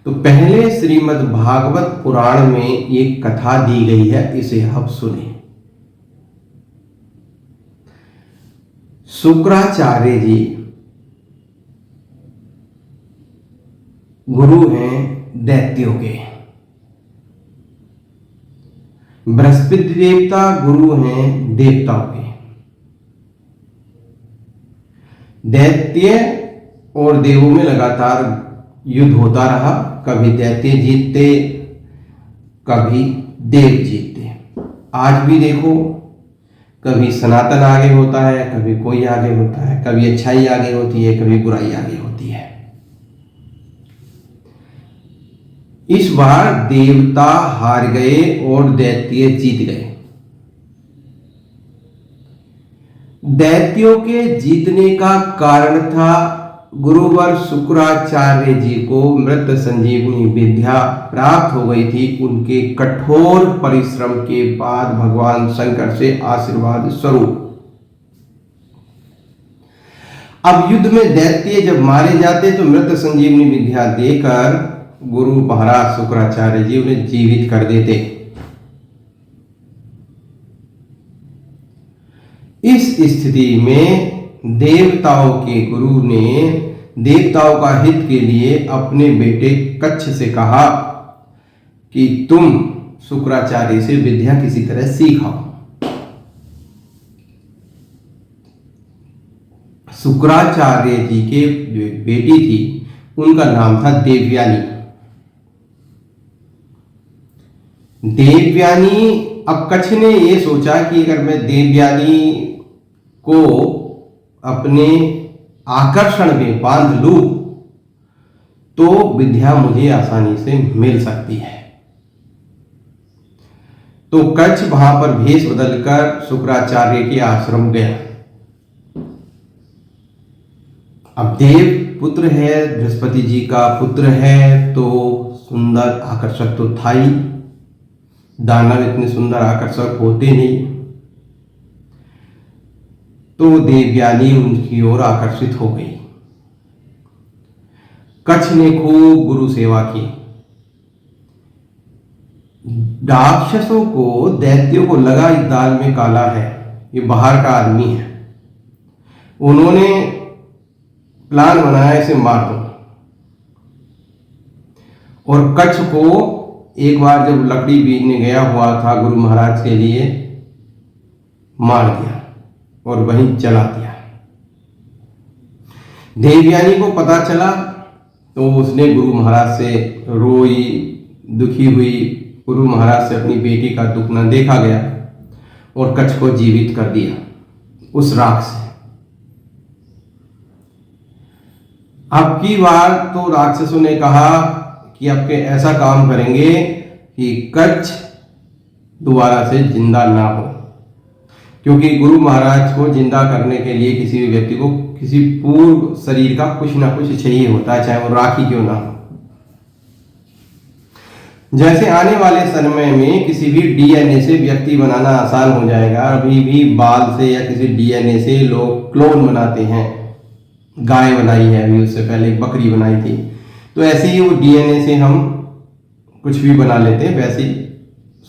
तो पहले श्रीमद् भागवत पुराण में एक कथा दी गई है, इसे आप सुने। शुक्राचार्य जी गुरु हैं दैत्यों के। बृहस्पति देवता गुरु हैं देवताओं के। दैत्य और देवों में लगातार युद्ध होता रहा। कभी दैत्य जीतते, कभी देव जीतते। आज भी देखो, कभी सनातन आगे होता है, कभी कोई आगे होता है, कभी अच्छाई आगे होती है, कभी बुराई आगे होती है। इस बार देवता हार गए और दैत्य जीत गए। दैत्यों के जीतने का कारण था गुरुवर शुक्राचार्य जी को मृत संजीवनी विद्या प्राप्त हो गई थी। उनके कठोर परिश्रम के बाद भगवान शंकर से आशीर्वाद स्वरूप। अब युद्ध में दैत्य जब मारे जाते तो मृत संजीवनी विद्या देकर गुरु महाराज शुक्राचार्य जी उन्हें जीवित कर देते। इस स्थिति में देवताओं के गुरु ने देवताओं का हित के लिए अपने बेटे कच्छ से कहा कि तुम शुक्राचार्य से विद्या किसी तरह सीखाओ। शुक्राचार्य जी के जो बेटी थी उनका नाम था देवयानी। देवयानी, अब कच्छ ने यह सोचा कि अगर मैं देवयानी को अपने आकर्षण में बांध लूं तो विद्या मुझे आसानी से मिल सकती है। तो कच्छ वहां पर भेष बदलकर शुक्राचार्य के आश्रम गया। अब देव पुत्र है, बृहस्पति जी का पुत्र है, तो सुंदर आकर्षक तो था ही। दानव इतने सुंदर आकर्षक होते नहीं। तो देवयानी उनकी ओर आकर्षित हो गई। कच्छ ने खूब गुरु सेवा की। राक्षसों को, दैत्यों को लगा इस दाल में काला है, ये बाहर का आदमी है। उन्होंने प्लान बनाया इसे मार दो। और कच्छ को एक बार जब लकड़ी बीनने गया हुआ था गुरु महाराज के लिए, मार दिया और वहीं जला दिया। देवयानी को पता चला तो उसने गुरु महाराज से रोई, दुखी हुई। गुरु महाराज से अपनी बेटी का दुख न देखा गया और कच्छ को जीवित कर दिया उस राख से। अब की बार तो राक्षसों ने कहा कि अब के ऐसा काम करेंगे कि कच्छ दोबारा से जिंदा ना हो, क्योंकि गुरु महाराज को जिंदा करने के लिए किसी भी व्यक्ति को किसी पूर्व शरीर का कुछ ना कुछ चाहिए होता है, चाहे वो राखी क्यों ना हो। जैसे आने वाले समय में किसी भी डीएनए से व्यक्ति बनाना आसान हो जाएगा। अभी भी बाल से या किसी डीएनए से लोग क्लोन बनाते हैं। गाय बनाई है, अभी उससे पहले एक बकरी बनाई थी। तो ऐसे ही वो डीएनए से हम कुछ भी बना लेते हैं, वैसे ही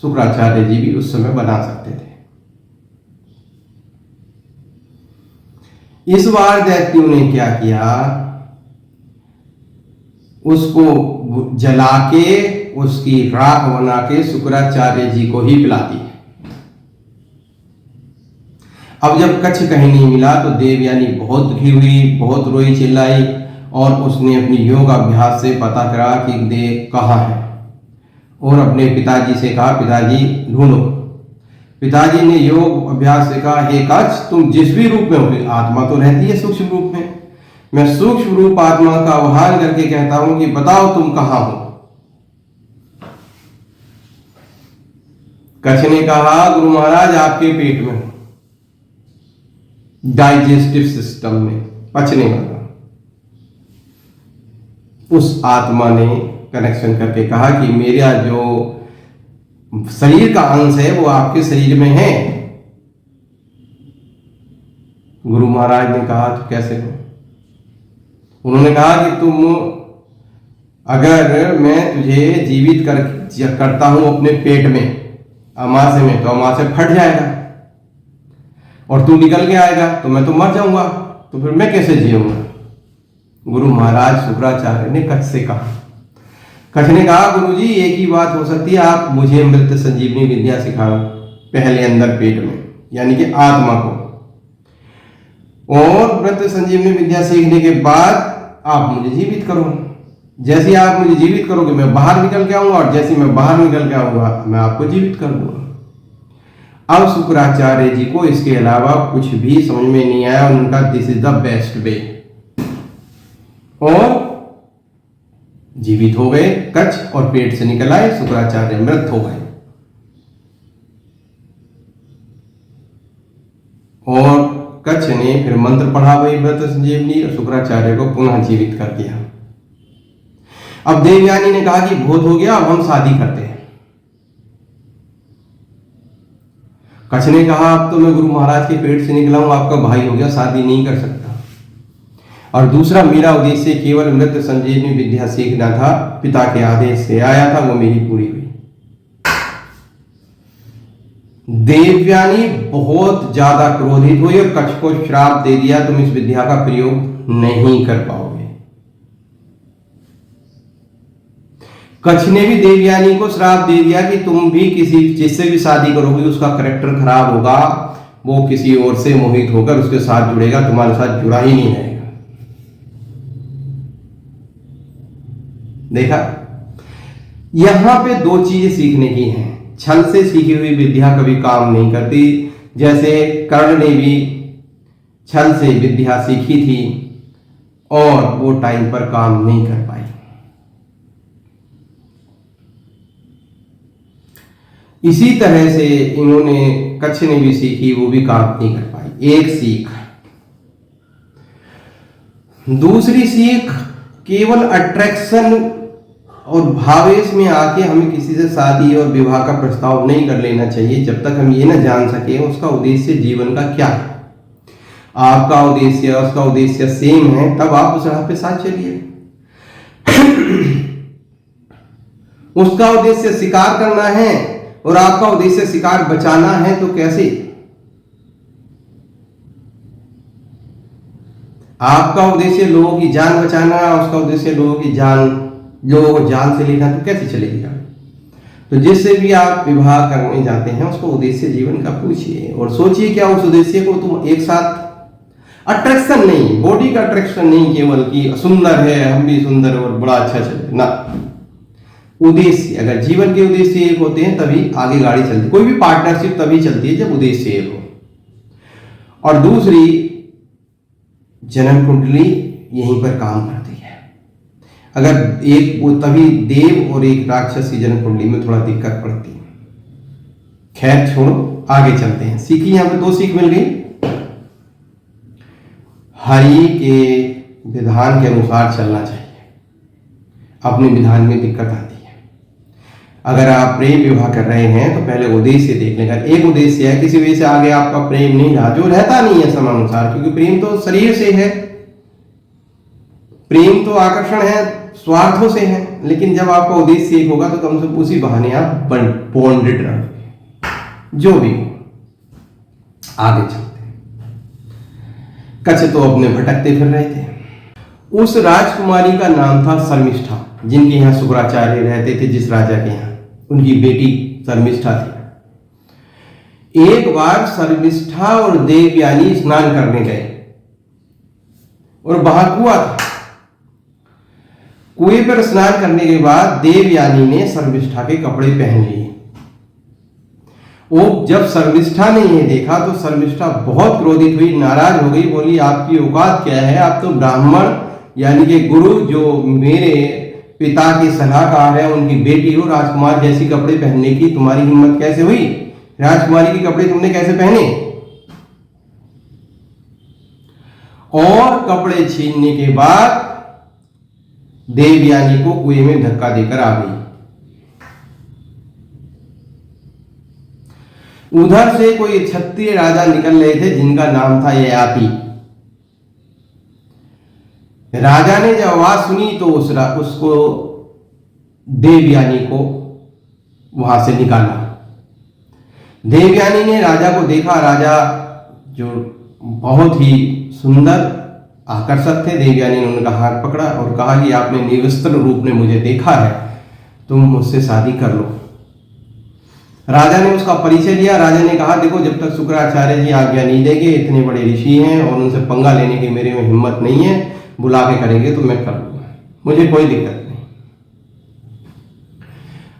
शुक्राचार्य जी भी उस समय बना सकते थे। इस बार दैत्यों ने क्या किया, उसको जला के उसकी राख बना के शुक्राचार्य जी को ही पिला दी। अब जब कच्छ कहीं नहीं मिला तो देवयानी बहुत दुखी हुई, बहुत रोई चिल्लाई और उसने अपनी योग अभ्यास से पता करा कि देव कहाँ है और अपने पिताजी से कहा, पिताजी ढूंढो। पिताजी ने योग अभ्यास से कहा, हे कच्छ, तुम जिस भी रूप में हो, आत्मा तो रहती है सूक्ष्म रूप में, मैं सूक्ष्म रूप आत्मा का आह्वान करके कहता हूं कि बताओ तुम कहां हो। कच्छ ने कहा, गुरु महाराज आपके पेट में, डाइजेस्टिव सिस्टम में, पचने वाला। उस आत्मा ने कनेक्शन करके कहा कि मेरा जो शरीर का अंश है वो आपके शरीर में है। गुरु महाराज ने कहा, तो कैसे हो? उन्होंने कहा कि तुम अगर मैं तुझे जीवित करता हूं अपने पेट में अमाशय में, तो अमाशय फट जाएगा और तू निकल के आएगा तो मैं तो मर जाऊंगा, तो फिर मैं कैसे जीऊंगा। गुरु महाराज शुक्राचार्य ने कच्छ से कहा। कच्छ ने कहा, गुरुजी एक ही बात हो सकती है, आप मुझे अमृत संजीवनी विद्या सिखाओ पहले अंदर पेट में, यानी कि आत्मा को, और अमृत संजीवनी विद्या सीखने के बाद आप मुझे जीवित करो। जैसे आप मुझे जीवित करोगे मैं बाहर निकल के आऊंगा, और जैसे मैं बाहर निकल के आऊंगा मैं आपको जीवित कर दूंगा। अब शुक्राचार्य जी को इसके अलावा कुछ भी समझ में नहीं आया। उनका this is the best way, और जीवित हो गए कच्छ और पेट से निकल आए। शुक्राचार्य मृत हो गए और कच्छ ने फिर मंत्र पढ़ा वही अमृत संजीवनी और शुक्राचार्य को पुनः जीवित कर दिया। अब देवयानी ने कहा कि बहुत हो गया, अब हम शादी करते हैं। कच्छ ने कहा, अब तो मैं गुरु महाराज के पेट से निकला हूं, आपका भाई हो गया, शादी नहीं कर सकता। और दूसरा, मेरा उद्देश्य केवल अमृत संजीवनी विद्या सीखना था, पिता के आदेश से आया था, वो मेरी पूरी हुई। देवयानी बहुत ज्यादा क्रोधित हुई और कच्छ को श्राप दे दिया, तुम इस विद्या का प्रयोग नहीं कर पाओगे। कच्छ ने भी देवयानी को श्राप दे दिया कि तुम भी किसी जिससे भी शादी करोगे उसका करैक्टर खराब होगा, वो किसी और से मोहित होकर उसके साथ जुड़ेगा, तुम्हारे साथ जुड़ा ही नहीं रहेगा। देखा, यहां पे दो चीजें सीखने की हैं। छल से सीखी हुई विद्या कभी काम नहीं करती, जैसे कर्ण ने भी छल से विद्या सीखी थी और वो टाइम पर काम नहीं कर पाई। इसी तरह से इन्होंने, कच्छ ने भी सीखी, वो भी काम नहीं कर पाई। एक सीख। दूसरी सीख, केवल अट्रैक्शन और भावेश में आके हमें किसी से शादी और विवाह का प्रस्ताव नहीं कर लेना चाहिए जब तक हम ये ना जान सके उसका उद्देश्य जीवन का क्या है। आपका उद्देश्य उसका उद्देश्य सेम है, तब आप उस राह पे साथ चलिए। उसका उद्देश्य शिकार करना है और आपका उद्देश्य शिकार बचाना है, तो कैसे? आपका उद्देश्य लोगों की जान बचाना है, उसका उद्देश्य लोगों को जान से लेना, तो कैसे चलेगी? तो जिससे भी आप विवाह करने जाते हैं उसको उद्देश्य जीवन का पूछिए और सोचिए क्या उस उद्देश्य को तुम एक साथ, अट्रैक्शन नहीं, बॉडी का अट्रैक्शन नहीं, केवल कि सुंदर है हम भी सुंदर और बड़ा अच्छा चले ना, उद्देश्य। अगर जीवन के उद्देश्य एक होते हैं तभी आगे गाड़ी चलती, कोई भी पार्टनरशिप तभी चलती है जब उद्देश्य एक हो। और दूसरी, जन्म कुंडली यहीं पर काम करती है। अगर एक वो तभी देव और एक राक्षस की जन्म कुंडली में थोड़ा दिक्कत पड़ती है। खैर छोड़ो, आगे चलते हैं। सीखी, यहां पे दो सीख मिल गई। हरि के विधान के अनुसार चलना चाहिए, अपने विधान में दिक्कत आती है। अगर आप प्रेम विवाह कर रहे हैं तो पहले उद्देश्य देख लेगा। एक उद्देश्य है, किसी वजह से आगे आपका प्रेम नहीं रहा, जो रहता नहीं है समानुसार, क्योंकि प्रेम तो शरीर से है, प्रेम तो आकर्षण है, स्वार्थों से है, लेकिन जब आपका उद्देश्य एक होगा तो कम से कम उसी बहाने आप बॉन्डेड रहोगे। जो भी हो, आगे चलते हैं। कच्छ तो अपने भटकते फिर रहे थे। उस राजकुमारी का नाम था शर्मिष्ठा, जिनके यहाँ शुक्राचार्य रहते थे, जिस राजा के यहाँ उनकी बेटी शर्मिष्ठा थी। एक बार शर्मिष्ठा और देवयानी स्नान करने गए और वहां कुआं था। कुएं पर स्नान करने के बाद देवयानी ने शर्मिष्ठा के कपड़े पहन लिए। वो जब शर्मिष्ठा ने ये देखा तो शर्मिष्ठा बहुत क्रोधित हुई, नाराज हो गई, बोली आपकी औकात क्या है? आप तो ब्राह्मण यानी कि गुरु, जो मेरे पिता की सलाहकार है, उनकी बेटी हो, राजकुमार जैसी कपड़े पहनने की तुम्हारी हिम्मत कैसे हुई? राजकुमारी के कपड़े तुमने कैसे पहने? और कपड़े छीनने के बाद देवयानी को कुएं में धक्का देकर आ गई। उधर से कोई क्षत्रिय राजा निकल रहे थे जिनका नाम था ययाति। राजा ने जब आवाज सुनी तो उसको देवयानी को वहां से निकाला। देवयानी ने राजा को देखा। राजा जो बहुत ही सुंदर आकर्षक थे, देवयानी ने उनका हाथ पकड़ा और कहा कि आपने निवस्त्र रूप में मुझे देखा है, तुम मुझसे शादी कर लो। राजा ने उसका परिचय दिया। राजा ने कहा, देखो जब तक शुक्राचार्य जी आज्ञा नहीं देंगे, इतने बड़े ऋषि हैं और उनसे पंगा लेने की मेरे में हिम्मत नहीं है, बुला के करेंगे तो मैं कर लूंगा, मुझे कोई दिक्कत नहीं।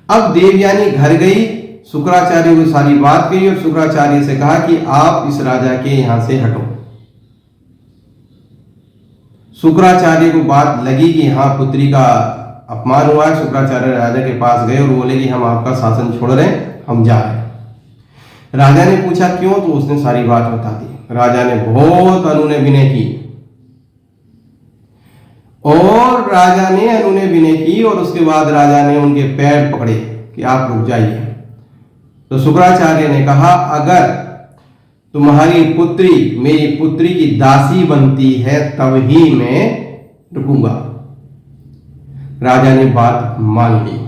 अब देवयानी घर गई, शुक्राचार्य को सारी बात कही और शुक्राचार्य से कहा कि आप इस राजा के यहां से हटो। शुक्राचार्य को बात लगी कि हाँ पुत्री का अपमान हुआ है। शुक्राचार्य राजा के पास गए और बोले कि हम आपका शासन छोड़ रहे हैं, हम जा रहे हैं। राजा ने पूछा क्यों, तो उसने सारी बात बता दी। राजा ने बहुत अनुनय विनय की और राजा ने अनुनय विनय की और उसके बाद राजा ने उनके पैर पकड़े कि आप रुक जाइए। तो शुक्राचार्य ने कहा, अगर तुम्हारी पुत्री मेरी पुत्री की दासी बनती है तब ही मैं रुकूंगा। राजा ने बात मान ली।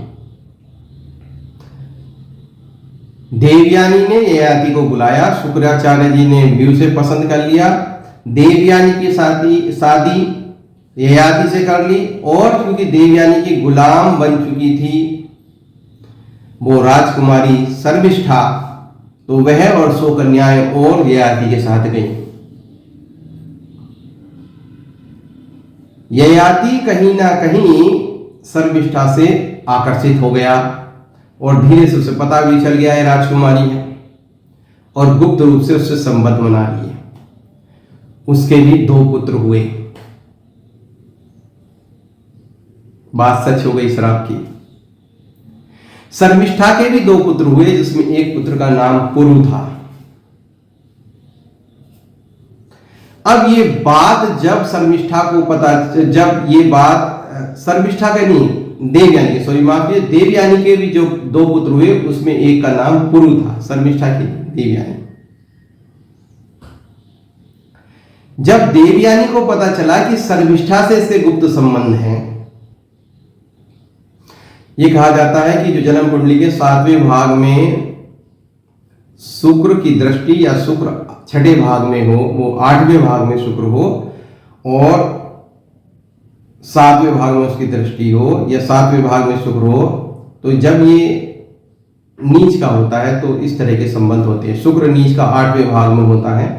देवयानी ने ययाति को बुलाया। शुक्राचार्य जी ने भी उसे पसंद कर लिया। देवयानी की शादी ययाति से कर ली और क्योंकि देवयानी की गुलाम बन चुकी थी वो राजकुमारी शर्मिष्ठा, तो वह और 100 कन्याएं और ययाति के साथ गई। ययाति कहीं ना कहीं शर्मिष्ठा से आकर्षित हो गया और धीरे से उसे पता भी चल गया है राजकुमारी है और गुप्त रूप से उससे संबंध बना लिए। उसके भी 2 पुत्र हुए। बात सच हो गई श्राप की। शर्मिष्ठा के भी 2 पुत्र हुए, जिसमें एक पुत्र का नाम पुरु था। अब ये बात जब शर्मिष्ठा को पता, जब ये बात शर्मिष्ठा का नहीं, देवयानी, सॉरी माफ कीजिए, देवयानी के भी जो 2 पुत्र हुए उसमें एक का नाम पुरु था, शर्मिष्ठा की देवयानी। जब देवयानी को पता चला कि शर्मिष्ठा से इसके गुप्त संबंध हैं, ये कहा जाता है कि जो जन्म कुंडली के 7वें भाग में शुक्र की दृष्टि या शुक्र 6ठे भाग में हो, वो 8वें भाग में शुक्र हो और 7वें भाग में उसकी दृष्टि हो या 7वें भाग में शुक्र हो, तो जब ये नीच का होता है तो इस तरह के संबंध होते हैं। शुक्र नीच का 8वें भाग में होता है,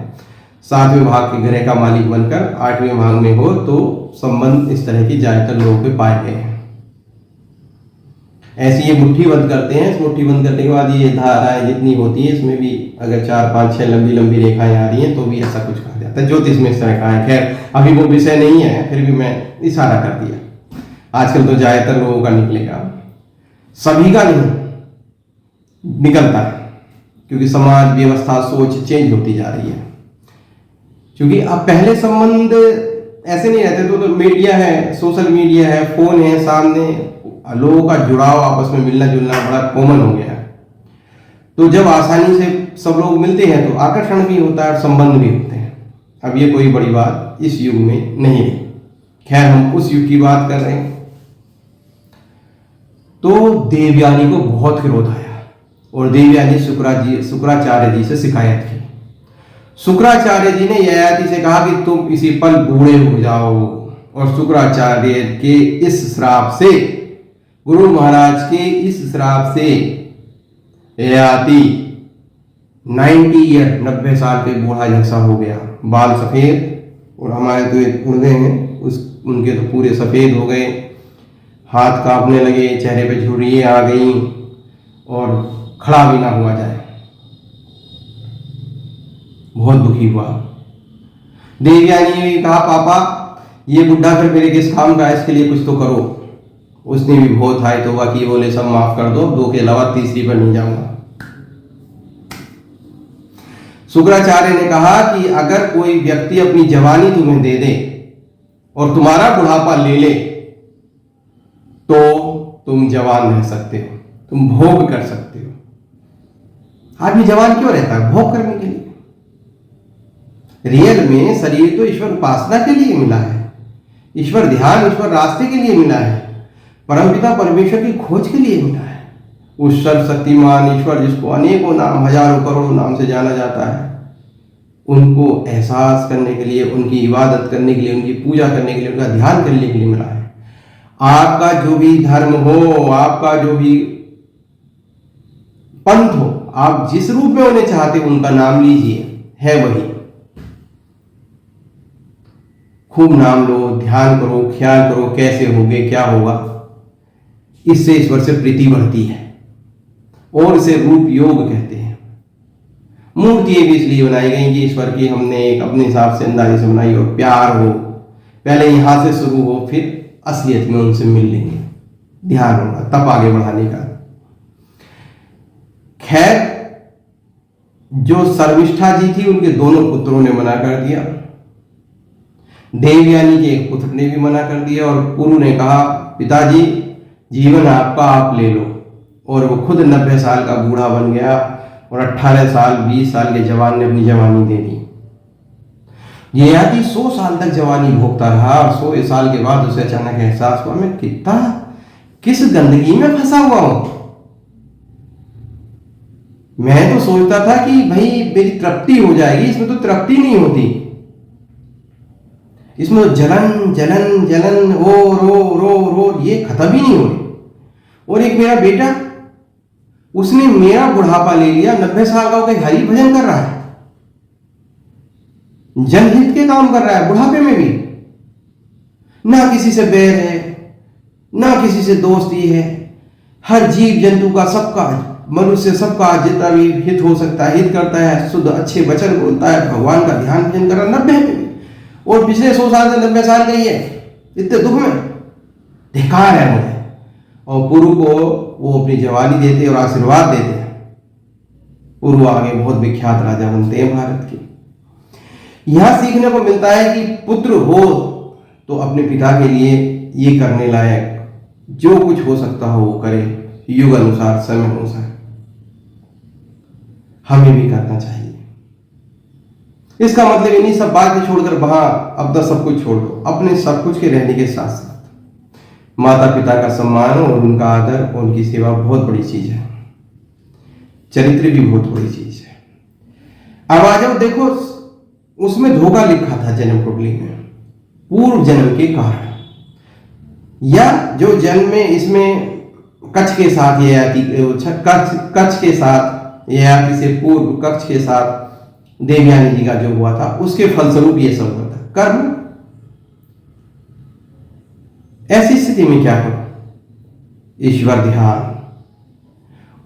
7वें भाग के ग्रह का मालिक बनकर 8वें भाग में हो तो संबंध इस तरह की ज्यादातर लोगों के पाए गए हैं। ऐसी ये मुट्ठी बंद करते हैं। इस मुट्ठी बंद करने के बाद ये धाराएं जितनी होती है इसमें भी अगर 4, 5, 6 लंबी लंबी रेखाएं आ रही हैं तो भी ऐसा कुछ कहा जाता है। ज्योतिष में इस तरह का है। खैर अभी वो विषय नहीं है, फिर भी मैं इशारा कर दिया। आजकल तो ज्यादातर लोगों का निकलेगा, सभी का नहीं निकलता है क्योंकि समाज व्यवस्था सोच चेंज होती जा रही है। क्योंकि अब पहले संबंध ऐसे नहीं रहते, तो मीडिया है, सोशल मीडिया है, फोन है, सामने लोगों का जुड़ाव, आपस में मिलना जुलना बड़ा कॉमन हो गया है। तो जब आसानी से सब लोग मिलते हैं तो आकर्षण भी होता है और संबंध भी होते हैं। अब ये कोई बड़ी बात इस युग में नहीं है। खैर हम उस युग की बात कर रहे हैं। तो देवयानी को बहुत क्रोध आया और देवयानी शुक्राचार्य जी से शिकायत की। शुक्राचार्य जी ने ययाति से कहा कि तुम इसी पल बूढ़े हो जाओ, और शुक्राचार्य के इस श्राप से, गुरु महाराज के इस श्राप से ययाति 90 साल के बूढ़ा जैसा हो गया। बाल सफेद और हमारे तो उड़ गए हैं, उनके तो पूरे सफेद हो गए, हाथ कांपने लगे, चेहरे पे झुर्रियां आ गई और खड़ा भी ना हुआ जाए। बहुत दुखी हुआ। देवयानी ने कहा, पापा ये बुढ़ा फिर मेरे किस काम का है, इसके लिए कुछ तो करो। उसने भी बहुत हाय तौबा की, बोले सब माफ कर दो, 2 के अलावा तीसरी पर नहीं जाऊंगा। शुक्राचार्य ने कहा कि अगर कोई व्यक्ति अपनी जवानी तुम्हें दे दे और तुम्हारा बुढ़ापा ले ले तो तुम जवान रह सकते हो, तुम भोग कर सकते हो। आदमी जवान क्यों रहता है? भोग करने के लिए। रियल में शरीर तो ईश्वर उपासना के लिए मिला है, ईश्वर ध्यान, ईश्वर रास्ते के लिए मिला है। परमपिता परमेश्वर की खोज के लिए मिला है। उस सर्वशक्तिमान ईश्वर जिसको अनेकों नाम, हजारों करोड़ों नाम से जाना जाता है, उनको एहसास करने के लिए, उनकी इबादत करने के लिए, उनकी पूजा करने के लिए, उनका ध्यान करने के लिए मिला है। आपका जो भी धर्म हो, आपका जो भी पंथ हो, आप जिस रूप में उन्हें चाहते हो उनका नाम लीजिए, है वही। खूब नाम लो, ध्यान करो, ख्याल करो कैसे होगे, क्या होगा। इससे ईश्वर से प्रीति बढ़ती है और इसे रूप योग कहते हैं। मूर्तियां भी इसलिए बनाई गई कि ईश्वर की हमने एक अपने हिसाब से अंदाजे से बनाई और प्यार हो, पहले यहां से शुरू हो, फिर असलियत में उनसे मिल लेंगे, ध्यान होगा, तब आगे बढ़ाने का। खैर, जो शर्मिष्ठा जी थी उनके दोनों पुत्रों ने मना कर दिया। देवयानी के एक पुत्र ने भी मना कर दिया और पुरु ने कहा, पिताजी जीवन आपका, आप ले लो। और वो खुद 90 साल का बूढ़ा बन गया और 18 साल 20 साल के जवान ने अपनी जवानी दे दी। ये आदि 100 साल तक जवानी भोगता रहा और 100 साल के बाद उसे अचानक एहसास हुआ, मैं किस गंदगी में फंसा हुआ हूं। मैं तो सोचता था कि भाई मेरी तृप्ति हो जाएगी, इसमें तो तृप्ति नहीं होती, इसमें तो जलन जलन जलन, रो रो रो रो, ये खत्म ही नहीं हो रही। और एक मेरा बेटा, उसने मेरा बुढ़ापा ले लिया, 90 साल का होकर हरि भजन कर रहा है, जनहित के काम कर रहा है, बुढ़ापे में भी ना किसी से बैर है, ना किसी से दोस्ती है, हर जीव जंतु का, सबका, मनुष्य सबका जितना भी हित हो सकता है हित करता है, शुद्ध अच्छे वचन बोलता है, भगवान का ध्यान भजन कर रहा है 90 में भी। और पिछले 100 साल से 90 साल का ही है, इतने दुख में धिक्कार है मुझे। और पुरु को वो अपनी जवानी देते और आशीर्वाद देते हैं। पुरु आगे बहुत विख्यात राजा बनते हैं भारत के। यहां सीखने को मिलता है कि पुत्र हो तो अपने पिता के लिए ये करने लायक जो कुछ हो सकता हो वो करे, युग अनुसार, समय अनुसार। हमें भी करना चाहिए। इसका मतलब ये नहीं सब बातें छोड़कर वहां अपना सब कुछ छोड़ दो। अपने सब कुछ के रहने के साथ साथ माता पिता का सम्मान और उनका आदर और उनकी सेवा बहुत बड़ी चीज है। चरित्र भी बहुत बड़ी चीज है। अब आ जाओ, देखो उसमें धोखा लिखा था जन्म कुंडली में, पूर्व जन्म के कारण, या जो जन्म में इसमें कच्छ के साथ ययाति, कच्छ के साथ ययाति से पूर्व कच्छ के साथ देवयानी जी का जो हुआ था, उसके फलस्वरूप ये सब हुआ था। कर्म। ऐसी स्थिति में क्या करो? ईश्वर ध्यान।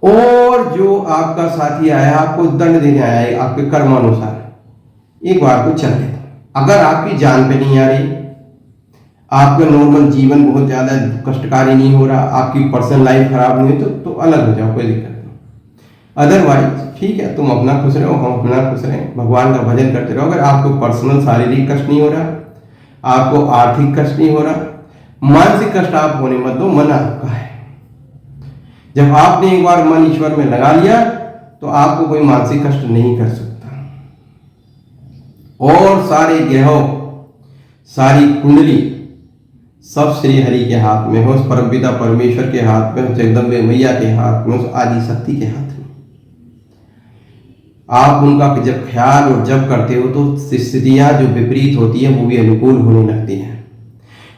और जो आपका साथी आया, आपको दंड देने आया है आपके कर्मानुसार, एक बार को चल लेता। अगर आपकी जान पे नहीं आ रही, आपका नॉर्मल जीवन बहुत ज्यादा कष्टकारी नहीं हो रहा, आपकी पर्सनल लाइफ खराब नहीं हुई, तो अलग हो जाओ, कोई दिक्कत नहीं। अदरवाइज ठीक है, तुम अपना खुश रहो, हम अपना खुश रहें, भगवान का भजन करते रहो। अगर आपको पर्सनल शारीरिक कष्ट नहीं हो रहा, आपको आर्थिक कष्ट नहीं हो रहा, मानसिक कष्ट आप होने मत दो, मन आपका है। जब आपने एक बार मन ईश्वर में लगा लिया तो आपको कोई मानसिक कष्ट नहीं कर सकता। और सारे ग्रहों, सारी कुंडली सब श्री हरि के हाथ में हो, उस परमपिता परमेश्वर के हाथ में, जगदम्बे मैया के हाथ में, उस आदि शक्ति के हाथ में। आप उनका जब ख्याल और जप करते हो तो स्थितियां जो विपरीत होती है वो भी अनुकूल होने लगती हैं।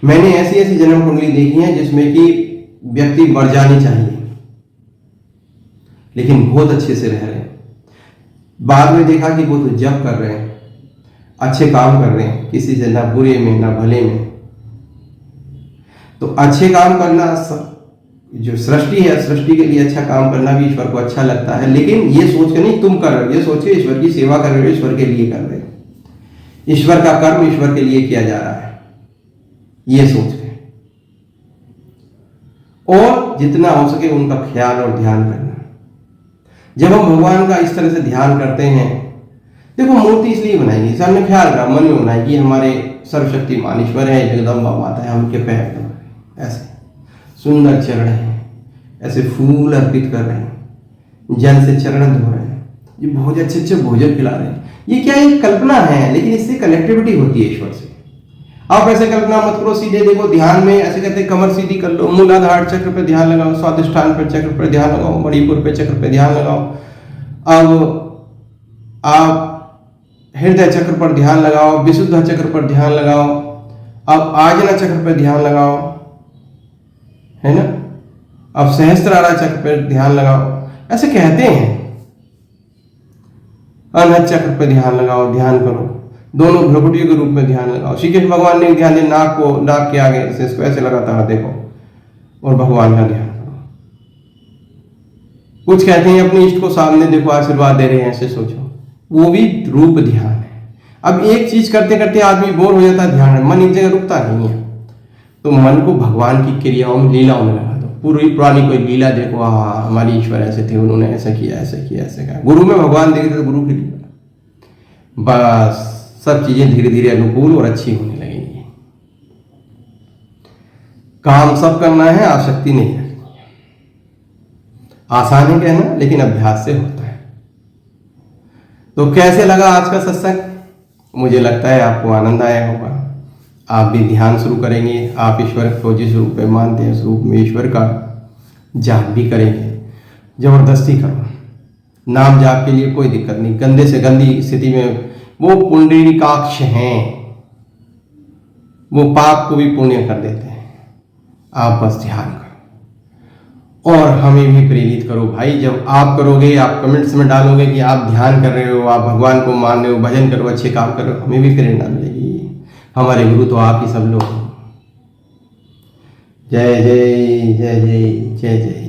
मैंने ऐसी ऐसी जन्म कुंडली देखी है जिसमें कि व्यक्ति मर जानी चाहिए लेकिन बहुत अच्छे से रह रहे हैं। बाद में देखा कि वो तो जप कर रहे हैं, अच्छे काम कर रहे हैं, किसी से ना बुरे में ना भले में। तो अच्छे काम करना, जो सृष्टि है, सृष्टि के लिए अच्छा काम करना भी ईश्वर को अच्छा लगता है। लेकिन ये सोच कर नहीं तुम कर रहे हो, ये सोच के ईश्वर की सेवा कर रहे हो, ईश्वर के लिए कर रहे हो, ईश्वर का कर्म ईश्वर के लिए किया जा रहा है, ये सोच के। और जितना हो सके उनका ख्याल और ध्यान करना। जब हम भगवान का इस तरह से ध्यान करते हैं, देखो मूर्ति इसलिए बनाएगी, हमने ख्याल रहा मन में बनाएगी, हमारे सर्वशक्तिमान ईश्वर है, जगदम्बा माता है, हम उनके पैर दबा रहे हैं, ऐसे सुंदर चरण हैं, ऐसे फूल अर्पित कर रहे हैं, जल से चरण धो रहे हैं, ये बहुत अच्छे अच्छे भोजन खिला रहे हैं। ये क्या एक कल्पना है, लेकिन इससे कनेक्टिविटी होती है ईश्वर से। आप ऐसे कल्पना मत करो, सीधे देखो ध्यान में ऐसे कहते हैं कमर सीधी कर लो, मूलाधार चक्र पर ध्यान लगाओ, स्वादिष्ठान पर चक्र पर ध्यान लगाओ, मणिपुर पे चक्र पर ध्यान लगाओ। अब आप हृदय चक्र पर ध्यान लगाओ, विशुद्ध चक्र पर ध्यान लगाओ, अब आजना चक्र पर ध्यान लगाओ, है ना। अब सहस्त्रारा चक्र पर ध्यान लगाओ, ऐसे कहते हैं। अनहद चक्र पर ध्यान लगाओ, ध्यान करो, दोनों भ्रुकुटियों के रूप में ध्यान लगाओ। श्री कृष्ण भगवान ने ध्यान दिया नाक को, नाक के आगे से इसको ऐसे लगाता है देखो, और भगवान का ध्यान करो। कुछ कहते हैं अपने इष्ट को सामने देखो आशीर्वाद दे रहे हैं, ऐसे सोचो, वो भी रूप ध्यान है। अब एक चीज करते करते आदमी बोर हो जाता है, ध्यान मन एक जगह रुकता नहीं है, तो मन को भगवान की क्रियाओं में, लीलाओं में लगा दो। पूरी पुरानी कोई लीला देखो, हाँ हमारे ईश्वर ऐसे थे, उन्होंने ऐसा किया ऐसा किया ऐसा किया। गुरु में भगवान देख रहे तो गुरु की लीला, बस सब चीजें धीरे धीरे अनुकूल और अच्छी होने लगेंगी। काम सब करना है, आसक्ति नहीं रखनी है। आसान है कहना, लेकिन अभ्यास से होता है। तो कैसे लगा आज का सत्संग? मुझे लगता है आपको आनंद आया होगा। आप भी ध्यान शुरू करेंगे, आप ईश्वर को जिस रूप में मानते हैं उस रूप में ईश्वर का जाप भी करेंगे। जबरदस्ती करो, नाम जाप के लिए कोई दिक्कत नहीं। गंदे से गंदी स्थिति में वो पुंडरीकाक्ष हैं, वो पाप को भी पुण्य कर देते हैं। आप बस ध्यान करो और हमें भी प्रेरित करो भाई। जब आप करोगे, आप कमेंट्स में डालोगे कि आप ध्यान कर रहे हो, आप भगवान को मान रहे हो, भजन करो, अच्छे काम करो, हमें भी प्रेरणा मिलेगी। हमारे गुरु तो आप ही सब लोग। जय जय जय जय जय जय।